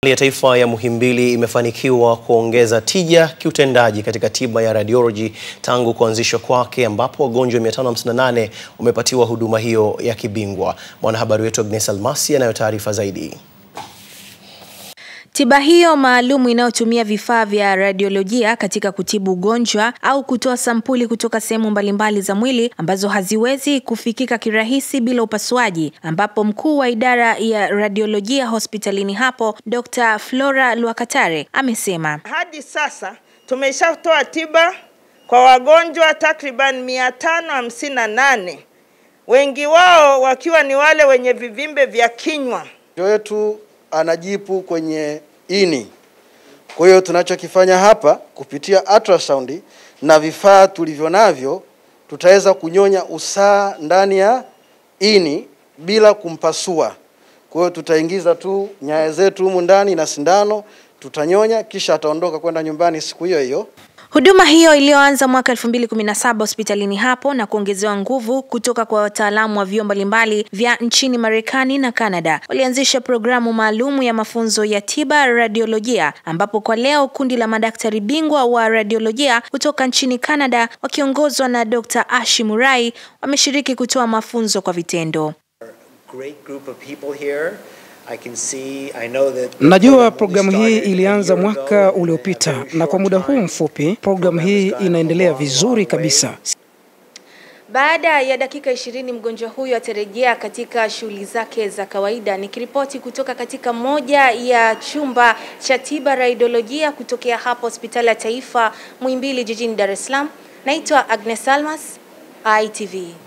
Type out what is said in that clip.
Ya taifa ya Muhimbili imefanikiwa kuongeza tija kiutendaji katika tiba ya radiolojia tangu kuanzishwa kwake, ambapo wagonjwa 558 wamepatiwa huduma hiyo ya kibingwa. Mwanahabari wetu Agnes Almasi anayo taarifa zaidi. Tiba hiyo maalum inayotumia vifaa vya radiolojia katika kutibu ugonjwa au kutoa sampuli kutoka sehemu mbalimbali za mwili ambazo haziwezi kufikika kirahisi bila upasuaji, ambapo mkuu wa idara ya radiolojia hospitalini hapo Dr. Flora Lwakatare amesema hadi sasa tumeshatoa tiba kwa wagonjwa takriban 558, wengi wao wakiwa ni wale wenye vivimbe vya kinywa. Wetu anajipu kwenye ini. Kwa hiyo tunachokifanya hapa kupitia ultrasound na vifaa tulivyo navyo, tutaweza kunyonya usaha ndani ya ini bila kumpasua. Kwa hiyo tutaingiza tu nyaya zetu humu ndani na sindano, tutanyonya kisha ataondoka kwenda nyumbani siku hiyo hiyo. Huduma hiyo iliyoanza mwaka 2017 hospitalini hapo na kuongezewa nguvu kutoka kwa wataalamu wa vyuo mbalimbali vya nchini Marekani na Canada. Walianzisha programu maalumu ya mafunzo ya tiba radiolojia, ambapo kwa leo kundi la madaktari bingwa wa radiolojia kutoka nchini Canada wakiongozwa na Dr. Ashi Murai wameshiriki kutoa mafunzo kwa vitendo. Najua programu hii ilianza mwaka uliopita na kwa muda huu mfupi programu hii inaendelea vizuri kabisa. Baada ya dakika 20 mgonjwa huyo atarejea katika shughuli zake za kawaida. Nikiripoti kutoka katika moja ya chumba cha tiba radiolojia kutokea hapa hospitali ya taifa Muhimbili jijini Dar es Salaam, naitwa Agnes Almas, ITV.